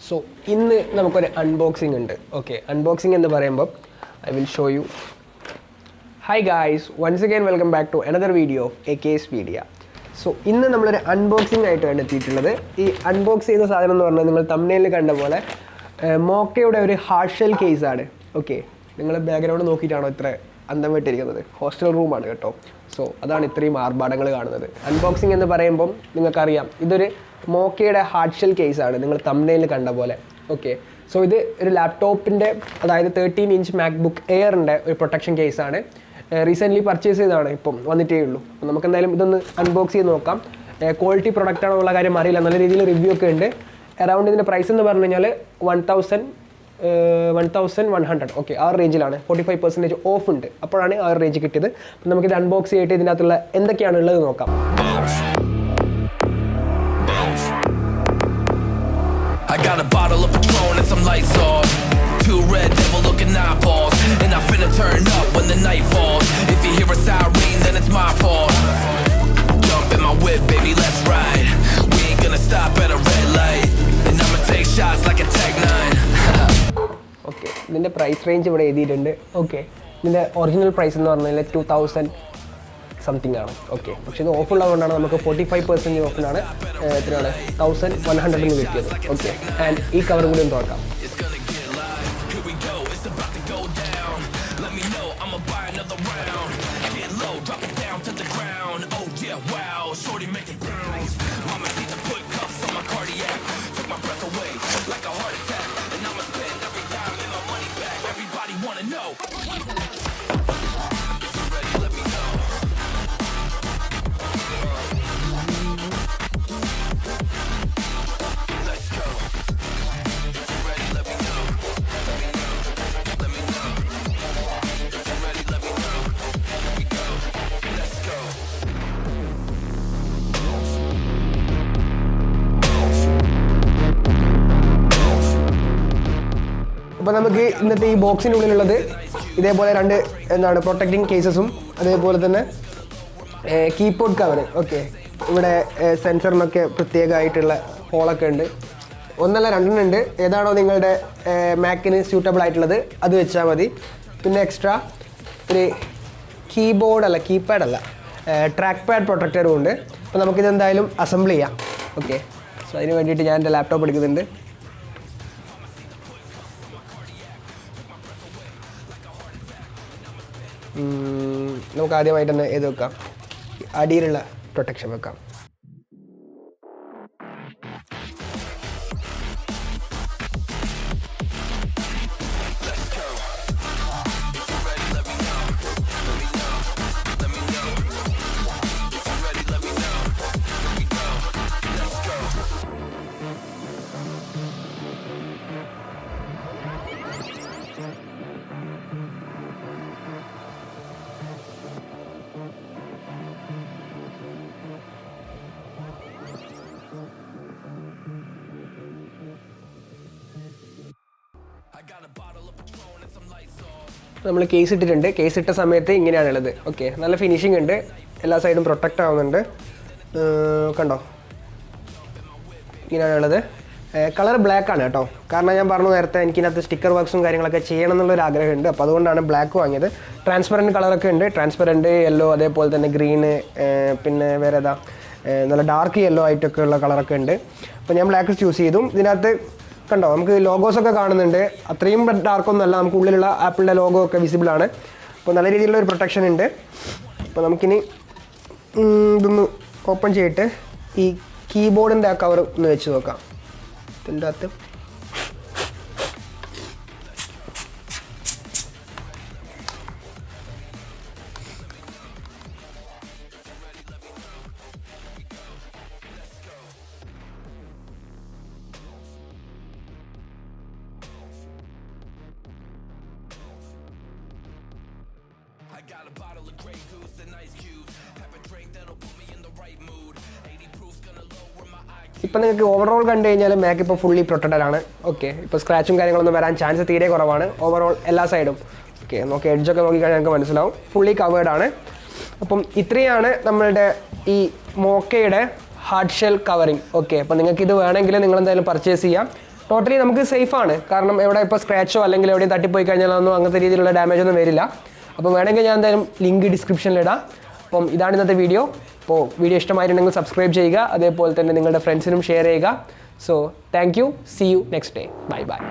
So, in the unboxing okay, unboxing in the I will show you. Hi guys, once again welcome back to another video of a case media. So, in the unboxing item, this unboxing is the thumbnail MOCA hard shell case. Okay, you background hostel room. So, that's the unboxing in the MOCA hard shell case. Thumbnail. Okay, so this is a laptop, 13-inch MacBook Air protection case. Recently purchased it. We will unbox it. Quality product review. Around the price is 1,100. Okay, our range is 45% off. That's our range. We will unbox it. I got a bottle of Patron and some lights off. Two red devil looking eyeballs. And I finna turn up when the night falls. If you hear a siren, then it's my fault. Jump in my whip, baby, let's ride. We ain't gonna stop at a red light. And I'ma take shots like a Tech 9. Okay, the price range is okay. The original price is 2,000 something. Okay, but the offer is 45% off. 1,100. Okay, and this cover is it's gonna get live. Here we go, it's about to go down. Let me know, I'ma buy another round. Get low, drop it down to the ground. Oh yeah, wow, shorty make it bounce. Mama need to put cuffs on my cardiac. Took my breath away like a heart attack. And I'ma spend every dime and my money back. Everybody wanna know. Now, we have this box in the protecting cases, keyboard cover. Okay, sensor hole. Mac suitable extra keyboard keypad trackpad protector. We assembly. Okay, so I need to laptop. നമുക്ക് ആദ്യമായിട്ട് തന്നെ ഇത് വെക്കാം അടിയിലുള്ള protection വെക്കാം നമ്മൾ case ഇട്ടിട്ടുണ്ട് case ഇട്ട സമയത്ത് ഇങ്ങനെയാണുള്ളത് ഓക്കേ നല്ല ഫിനിഷിംഗ് ഉണ്ട് എല്ലാ സൈഡും പ്രൊട്ടക്റ്റ് ആവുന്നുണ്ട് കണ്ടോ ഇങ്ങനെയാണുള്ളത് കളർ ബ്ലാക്ക് ആണ് കേട്ടോ കാരണം ഞാൻ പറഞ്ഞു നേരത്തെ എനിക്ക് ഇതിനകത്ത് സ്റ്റിക്കർ വർക്ക്സും കാര്യങ്ങളൊക്കെ ചെയ്യണം എന്നുള്ള ഒരു ആഗ്രഹമുണ്ട് അപ്പോൾ അതുകൊണ്ടാണ് ബ്ലാക്ക് വാങ്ങിയത് ട്രാൻസ്പെറൻറ്റ് കളറൊക്കെ ഉണ്ട് ട്രാൻസ്പെറൻറ്റ് യെല്ലോ അതേപോലെ തന്നെ ഗ്രീൻ പിന്നെ വേറെ ഏതാ നല്ല ഡാർക്ക് യെല്ലോ ആയിട്ടൊക്കെ ഉള്ള കളറൊക്കെ ഉണ്ട് അപ്പോൾ ഞാൻ ബ്ലാക്ക് ചൂസ് ചെയ്തു ഇതിനകത്ത് കണ്ടോ നമുക്ക് ലോഗോസ് ഒക്കെ കാണുന്നുണ്ട് അത്രയും ഡാർക്ക് ഒന്നും അല്ല നമുക്ക് ഉള്ളിലുള്ള ആപ്പിളിന്റെ ലോഗോ ഒക്കെ വിസിബിൾ ആണ് അപ്പോൾ നല്ല രീതിയിലുള്ള ഒരു പ്രൊട്ടക്ഷൻ ഉണ്ട് അപ്പോൾ നമുക്കിനി ഇതൊന്ന് ഓപ്പൺ ചെയ്തിട്ട് ഈ കീബോർഡിന്റെ ആ കവർ ഒന്ന് വെച്ച് നോക്കാം ഇതിൻ്റെ അകത്ത് I got a bottle of Grey Goose and ice cubes. Have a drink that'll put me in the right mood. 80 proof's gonna lower my IQ. ഇപ്പോൾ നിങ്ങൾക്ക് ഓവറോൾ കണ്ടു കഴിഞ്ഞാൽ മാക്ക് ഇപ്പോൾ ഫുള്ളി പ്രൊട്ടക്റ്റഡ് ആണ് ഓക്കെ ഇപ്പോൾ സ്ക്രാച്ചും കാര്യങ്ങളൊന്നും വരാൻ ചാൻസ് തീരെ കുറവാണ് ഓവറോൾ എല്ലാ സൈഡും ഓക്കെ നോക്കി എഡ്ജൊക്കെ നോക്കിക്കഴിഞ്ഞാൽ നിങ്ങൾക്ക് മനസ്സിലാവും ഫുള്ളി കവേർഡ് ആണ് അപ്പം ഇത്രയാണ് നമ്മളുടെ ഈ മോക്കയുടെ ഹാർഡ് ഷെൽ കവറിങ് ഓക്കെ അപ്പോൾ നിങ്ങൾക്ക് ഇത് വേണമെങ്കിൽ നിങ്ങൾ എന്തായാലും പർച്ചേസ് ചെയ്യാം ടോട്ടലി നമുക്ക് സേഫാണ്. കാരണം എവിടെ ഇപ്പോൾ സ്ക്രാച്ചോ അല്ലെങ്കിൽ എവിടെയും തട്ടിപ്പോയി കഴിഞ്ഞാലൊന്നും അങ്ങനത്തെ രീതിയിലുള്ള ഡാമേജ് ഒന്നും വരില്ല. അപ്പോൾ വേണമെങ്കിൽ ഞാൻ എന്തായാലും ലിങ്ക് ഡിസ്ക്രിപ്ഷനിലിടാം. അപ്പം ഇതാണ് ഇന്നത്തെ വീഡിയോ. അപ്പോൾ വീഡിയോ ഇഷ്ടമായിട്ടുണ്ടെങ്കിൽ സബ്സ്ക്രൈബ് ചെയ്യുക, അതേപോലെ തന്നെ നിങ്ങളുടെ ഫ്രണ്ട്സിനും ഷെയർ ചെയ്യുക. So thank you, see you next day, bye by.